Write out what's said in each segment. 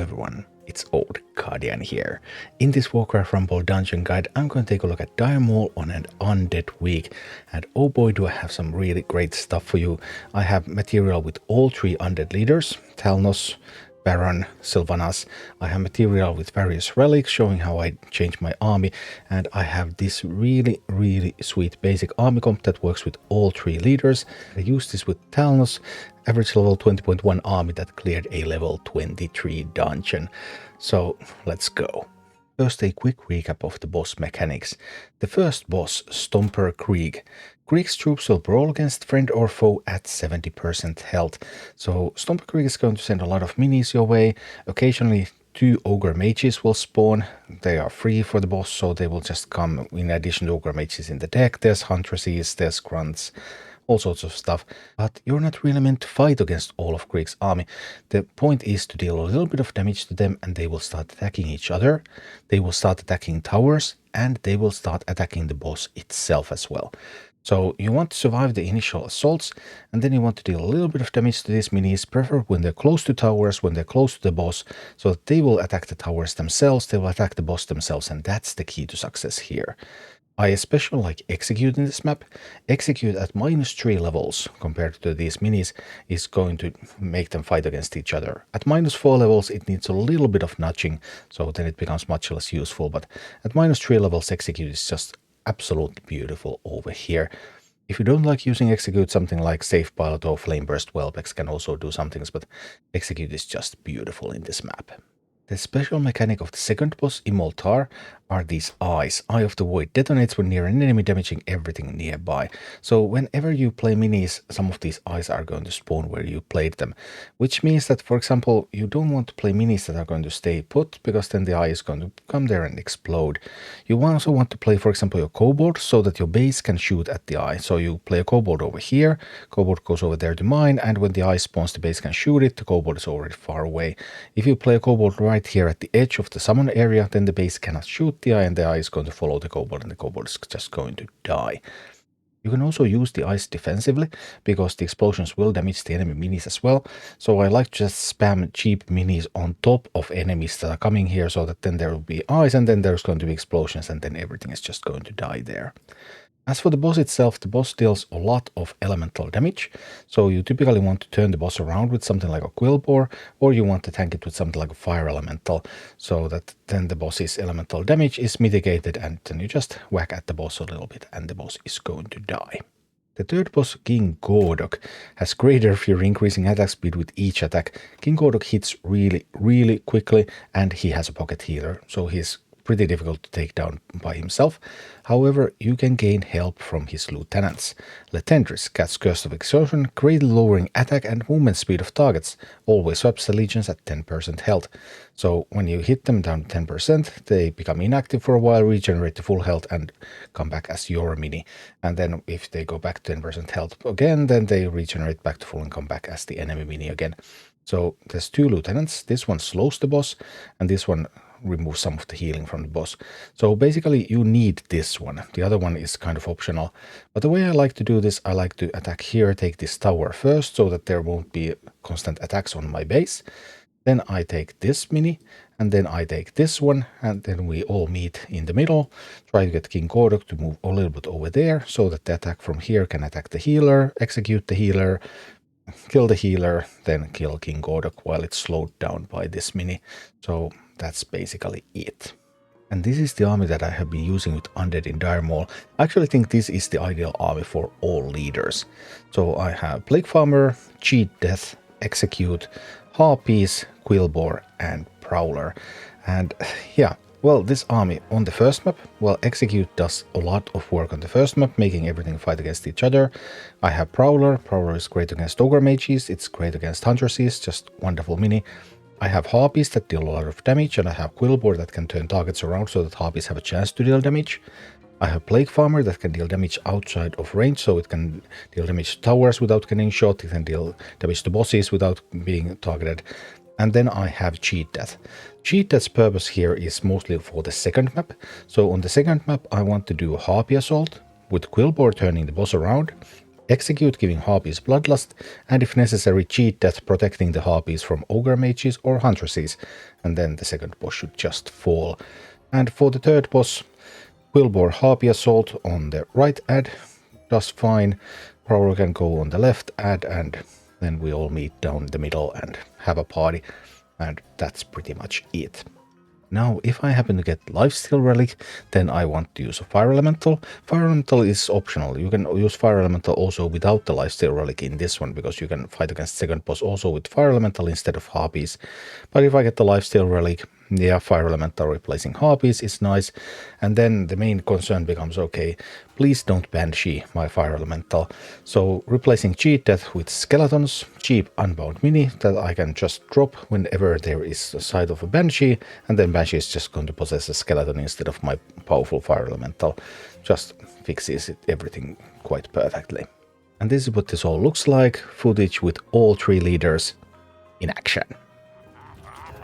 everyone, it's Old Guardian here. In this Warcraft Rumble dungeon guide, I'm going to take a look at Dire Maul on an Undead week, and oh boy do I have some really great stuff for you. I have material with all three Undead Leaders, Thalnos, Baron, Sylvanas. I have material with various relics showing how I change my army, and I have this really sweet basic army comp that works with all three leaders. I use this with Thalnos, average level 20.1 army that cleared a level 23 dungeon. So let's go. First, a quick recap of the boss mechanics. The first boss, Stomper Kreeg. Kreeg's troops will brawl against friend or foe at 70% health. So Stomper Kreeg is going to send a lot of minis your way. Occasionally 2 ogre mages will spawn. They are free for the boss, so they will just come in addition to ogre mages in the deck. There's huntresses, there's grunts, all sorts of stuff, but you're not really meant to fight against all of Kreeg's army. The point is to deal a little bit of damage to them, and they will start attacking each other, they will start attacking towers, and they will start attacking the boss itself as well. So you want to survive the initial assaults, and then you want to deal a little bit of damage to these minis, preferably when they're close to towers, when they're close to the boss, so that they will attack the towers themselves, they will attack the boss themselves, and that's the key to success here. I especially like Execute in this map. Execute at -3 levels compared to these minis is going to make them fight against each other. At -4 levels it needs a little bit of nudging, so then it becomes much less useful, but at -3 levels Execute is just absolutely beautiful over here. If you don't like using Execute, something like Safe Pilot or Flame Burst Wellbex can also do some things, but Execute is just beautiful in this map. The special mechanic of the second boss, Immol'thar, are these eyes. Eye of the Void detonates when near an enemy, damaging everything nearby. So whenever you play minis, some of these eyes are going to spawn where you played them. Which means that, for example, you don't want to play minis that are going to stay put, because then the eye is going to come there and explode. You also want to play, for example, your kobold so that your base can shoot at the eye. So you play a kobold over here, kobold goes over there to mine, and when the eye spawns, the base can shoot it, the kobold is already far away. If you play a kobold right here at the edge of the summon area, then the base cannot shoot the eye, and the eye is going to follow the kobold, and the kobold is just going to die. You can also use the eyes defensively, because the explosions will damage the enemy minis as well. So I like to just spam cheap minis on top of enemies that are coming here, so that then there will be eyes, and then there's going to be explosions, and then everything is just going to die there. As for the boss itself, the boss deals a lot of elemental damage, so you typically want to turn the boss around with something like a Quillbore, or you want to tank it with something like a Fire Elemental, so that then the boss's elemental damage is mitigated, and then you just whack at the boss a little bit and the boss is going to die. The third boss, King Gordok, has greater fury, increasing attack speed with each attack. King Gordok hits really quickly, and he has a pocket healer, so he's pretty difficult to take down by himself. However, you can gain help from his lieutenants. Letendris casts Curse of Exhaustion, greatly lowering attack and movement speed of targets. Always swaps the legions at 10% health. So when you hit them down to 10%, they become inactive for a while, regenerate to full health, and come back as your mini. And then if they go back to 10% health again, then they regenerate back to full and come back as the enemy mini again. So there's 2 lieutenants. This one slows the boss, and this one remove some of the healing from the boss. So basically you need this one. The other one is kind of optional. But the way I like to do this, I like to attack here, take this tower first, so that there won't be constant attacks on my base. Then I take this mini, and then I take this one, and then we all meet in the middle. Try to get King Gordok to move a little bit over there, so that the attack from here can attack the healer, execute the healer, kill the healer, then kill King Gordok while it's slowed down by this mini. So that's basically it. And this is the army that I have been using with Undead in Dire Maul. I actually think this is the ideal army for all leaders. So I have Plague Farmer, Cheat Death, Execute, Harpies, Quillbore, and Prowler. And yeah, well, this army on the first map, well, Execute does a lot of work on the first map, making everything fight against each other. I have Prowler. Prowler is great against ogre mages, it's great against huntresses, just wonderful mini. I have Harpies that deal a lot of damage, and I have Quillbore that can turn targets around so that Harpies have a chance to deal damage. I have Plague Farmer that can deal damage outside of range, so it can deal damage to towers without getting shot, it can deal damage to bosses without being targeted. And then I have Cheat Death. Cheat Death's purpose here is mostly for the second map. So on the second map I want to do a Harpy Assault, with Quillbore turning the boss around, Execute, giving Harpies Bloodlust, and if necessary, cheat death, protecting the Harpies from Ogre Mages or Huntresses, and then the second boss should just fall. And for the third boss, Quillbore Harpy Assault on the right add, does fine. Prowler can go on the left add, and then we all meet down the middle and have a party, and that's pretty much it. Now, if I happen to get Lifesteal Relic, then I want to use a Fire Elemental. Fire Elemental is optional. You can use Fire Elemental also without the Lifesteal Relic in this one, because you can fight against second boss also with Fire Elemental instead of Harpies. But if I get the Lifesteal Relic, yeah, Fire Elemental replacing Harpies is nice. And then the main concern becomes, okay, please don't Banshee my Fire Elemental. So replacing Cheat Death with Skeletons, cheap Unbound Mini that I can just drop whenever there is a sight of a Banshee, and then Banshee is just going to possess a skeleton instead of my powerful Fire Elemental. Just fixes everything quite perfectly. And this is what this all looks like, footage with all 3 leaders in action.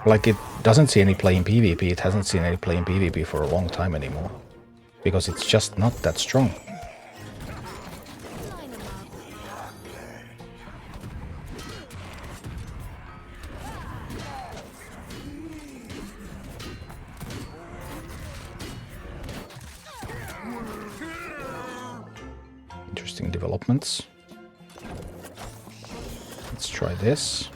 Like, it doesn't see any play in PvP, it hasn't seen any play in PvP for a long time anymore. Because it's just not that strong. Interesting developments. Let's try this.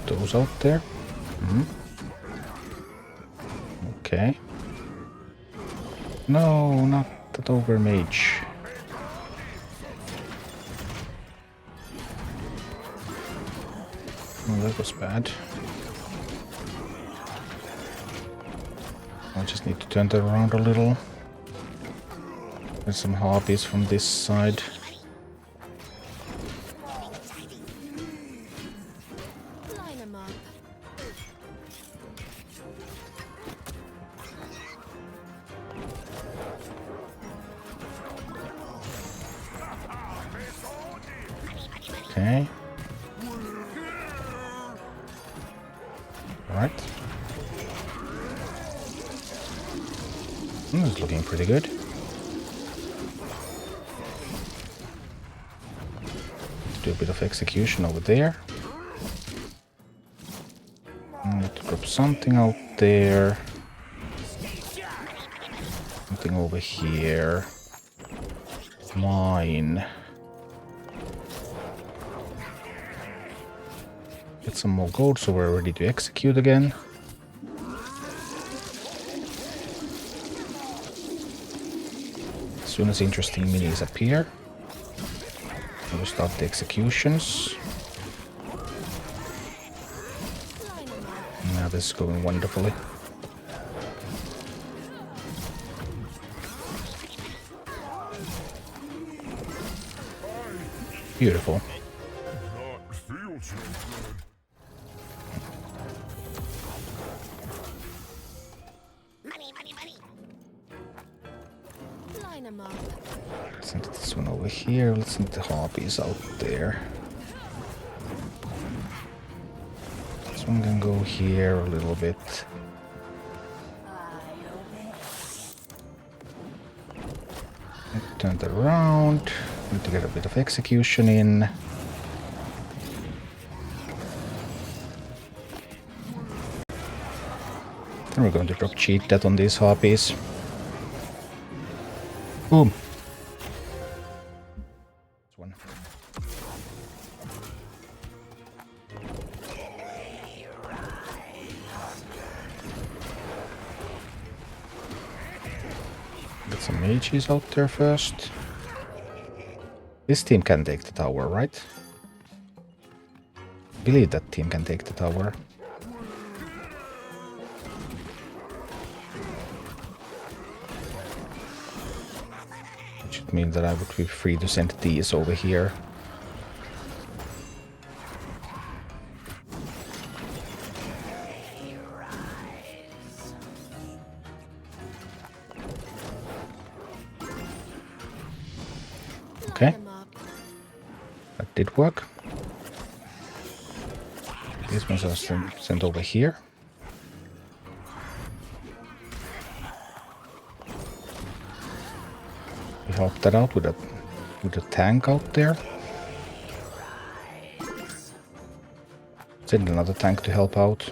Those out there. Okay. No, not that Ogre Mage. Oh, that was bad. I just need to turn that around a little. There's some Harpies from this side. Okay. All right. This is looking pretty good. Let's do a bit of execution over there. I need to drop something out there. Something over here. Mine. Get some more gold so we're ready to execute again. As soon as interesting minis appear, we'll start the executions. Now this is going wonderfully. Beautiful. Let's send this one over here. Let's send the Harpies out there. This one can go here a little bit. Turn that around. Need to get a bit of execution in. Then we're going to drop cheat death on these Harpies. Boom. One. Get some mages out there first. This team can take the tower, right? I believe that team can take the tower. Which would mean that I would be free to send these over here. Okay. That did work. These ones are sent over here. We help that out with a tank out there. Send another tank to help out.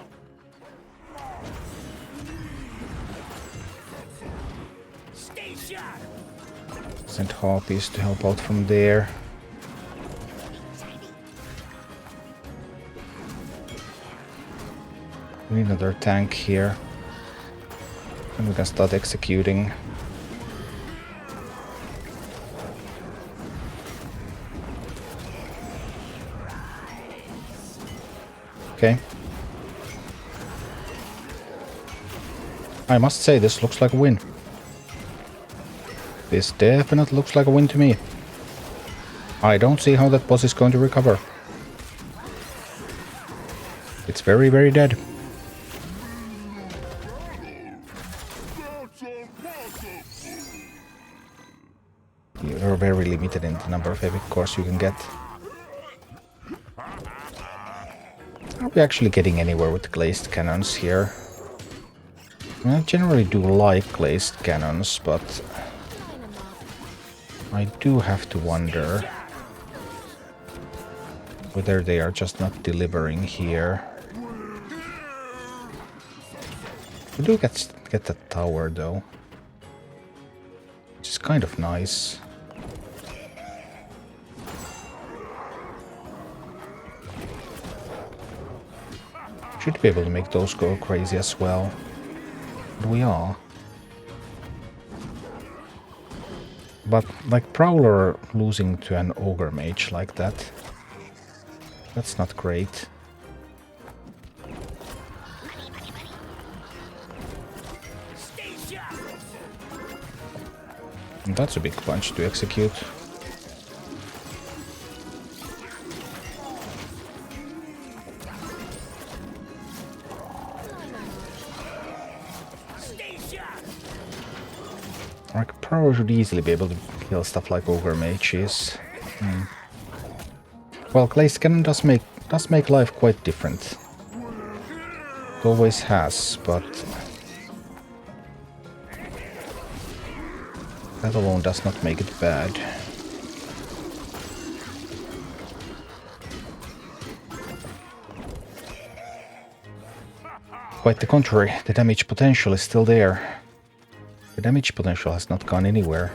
Send harpies to help out from there. We need another tank here. And we can start executing. Okay. I must say, this looks like a win. This definitely looks like a win to me. I don't see how that boss is going to recover. It's very, very dead. You're very limited in the number of epic cores you can get. Are we actually getting anywhere with glazed cannons here? I generally do like glazed cannons, but I do have to wonder whether they are just not delivering here. We do get that tower though, which is kind of nice. Should be able to make those go crazy as well. But we are. But like Prowler losing to an Ogre Mage like that, that's not great. And that's a big punch to execute. Like Prowler should easily be able to kill stuff like Ogre Mages. Well, Glazed Cannon does make life quite different. It always has, but that alone does not make it bad. Quite the contrary, the damage potential is still there. The damage potential has not gone anywhere.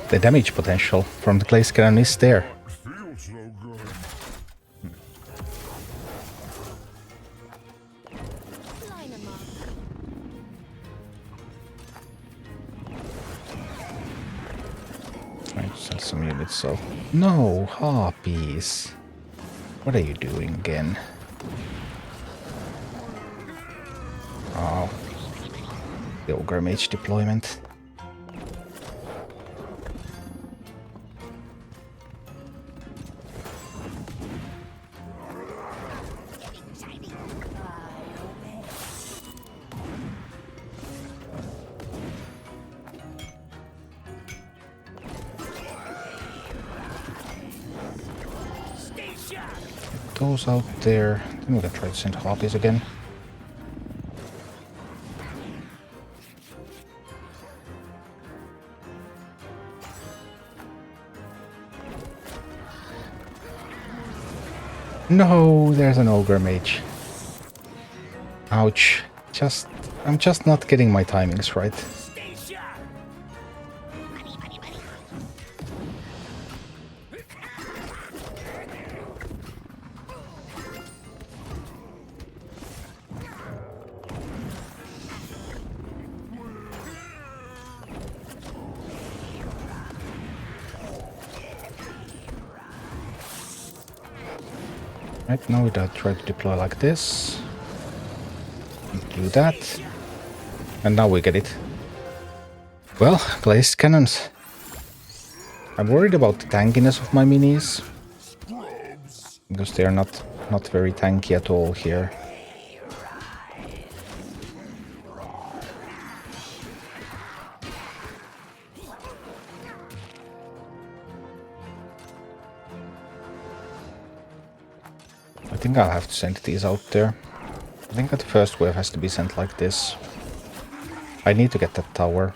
The damage potential from the Glazed Cannon is there. Trying to sell some units, so... No, harpies! What are you doing again? Oh. The Ogre Mage deployment. Those out there. Then we can try to send harpies again. No, there's an Ogre Mage. Ouch. I'm just not getting my timings right. Right, now we try to deploy like this. Do that. And now we get it. Well, Glazed Cannons. I'm worried about the tankiness of my minis. Because they are not very tanky at all here. I think I'll have to send these out there. I think that the first wave has to be sent like this. I need to get that tower.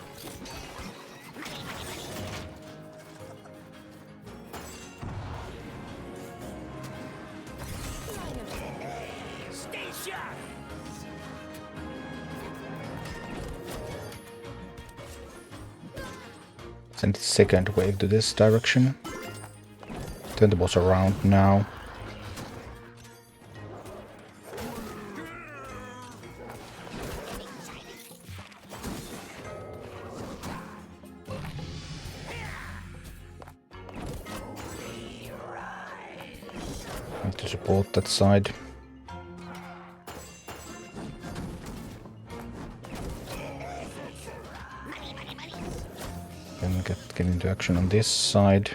Send the second wave to this direction. Turn the boss around now. Need to support that side. Then get into action on this side.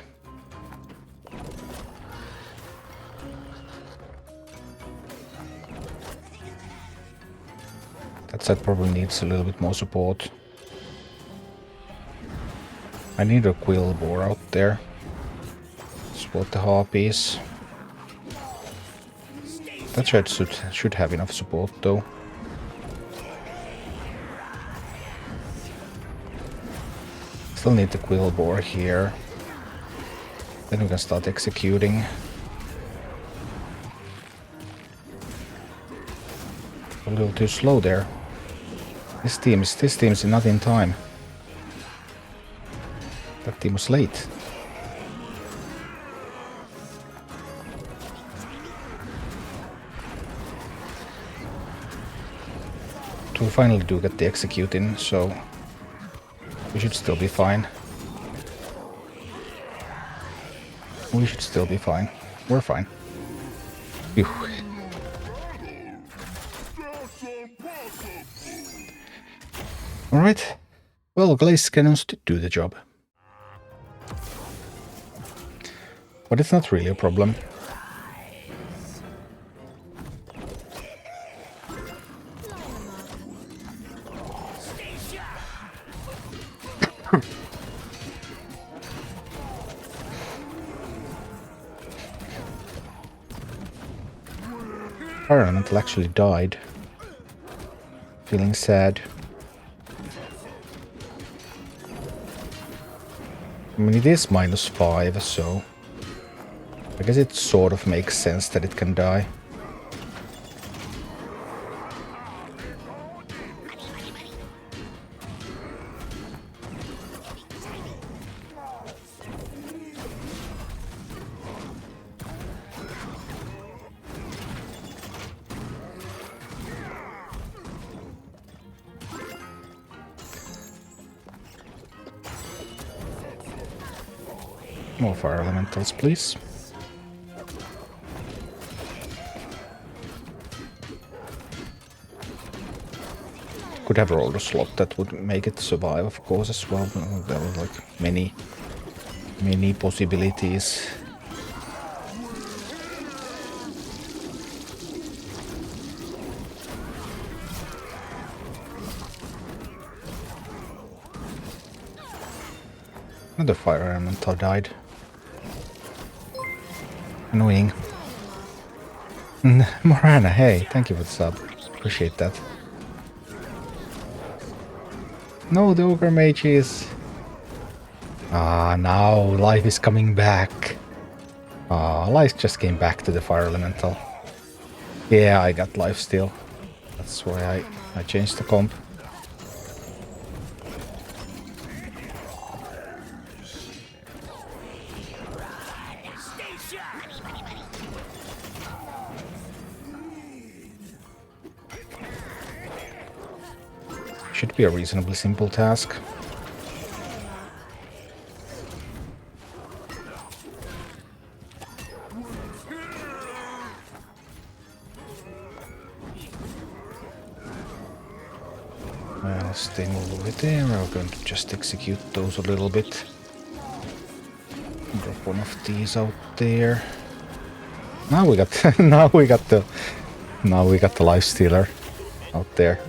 That side probably needs a little bit more support. I need a quill boar out there. Support the harpies. That side should have enough support though. Still need the quill boar here. Then we can start executing. A little too slow there. This team's not in time. That team was late. We finally do get the execute in, so we should still be fine. We should still be fine. We're fine. Phew. Alright. Well, glaze cannons did do the job. But it's not really a problem. Fire Elemental actually died. Feeling sad. I mean, it is -5, so I guess it sort of makes sense that it can die. More fire elementals, please. Could have rolled a slot that would make it survive, of course, as well. There were like many possibilities. Another fire elemental died. Annoying. Morana, hey, thank you for the sub. Appreciate that. No, the ogre mages. Ah, now life is coming back. Ah, life just came back to the fire elemental. Yeah, I got life still. That's why I changed the comp. Should be a reasonably simple task. Well, stay over there. We're going to just execute those a little bit. Drop one of these out there. Now we got now we got the life stealer out there.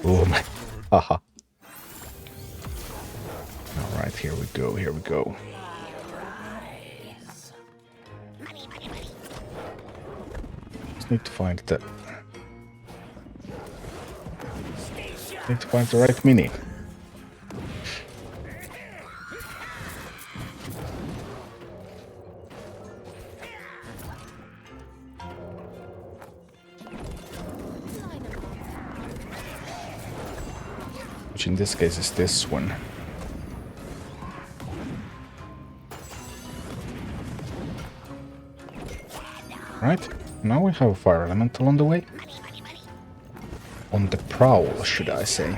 Oh my, haha. Alright, here we go, here we go. Need to find the... Need to find the right mini. Which in this case is this one. Right, now we have a fire elemental on the way. On the prowl, should I say.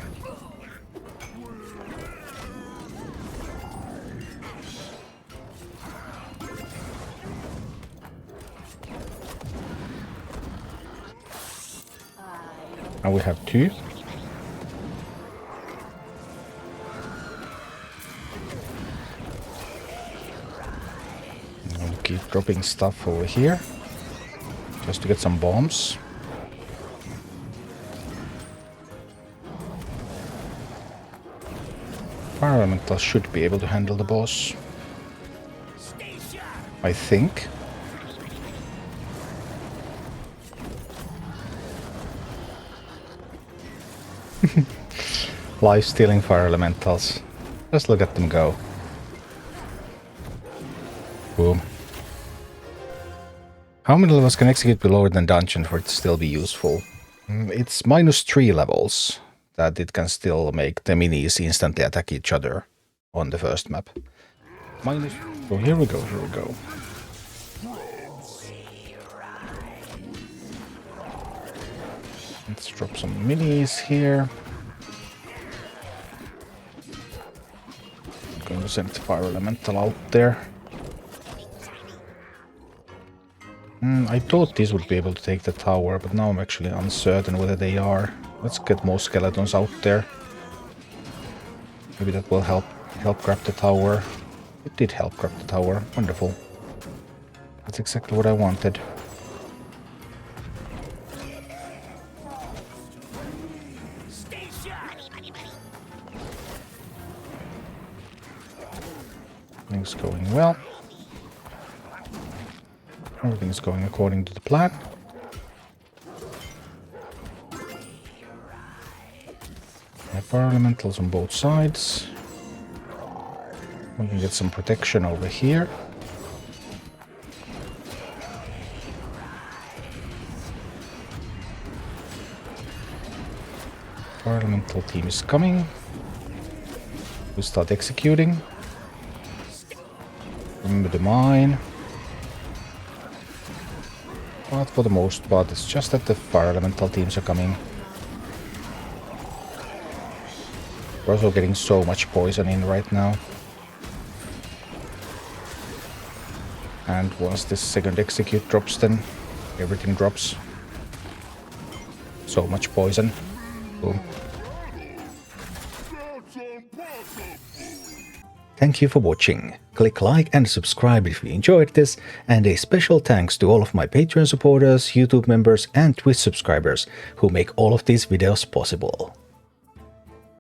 Now we have two. We'll keep dropping stuff over here. Just to get some bombs. Fire elemental should be able to handle the boss. I think. Life stealing fire elementals. Just look at them go. Boom. How many levels can execute be lower than dungeon for it to still be useful? It's -3 levels that it can still make the minis instantly attack each other on the first map. So here we go, here we go. Let's drop some minis here. I'm going to send the fire elemental out there. I thought these would be able to take the tower, but now I'm actually uncertain whether they are. Let's get more skeletons out there. Maybe that will help grab the tower. It did help grab the tower. Wonderful. That's exactly what I wanted. Things going well. Everything's going according to the plan. I have fire elementals on both sides. We can get some protection over here. Fire elemental team is coming. We start executing. Remember the mine. But for the most part, it's just that the fire elemental teams are coming. We're also getting so much poison in right now. And once this second execute drops, then everything drops. So much poison. Boom. Thank you for watching. Click like and subscribe if you enjoyed this, and a special thanks to all of my Patreon supporters, YouTube members and Twitch subscribers who make all of these videos possible.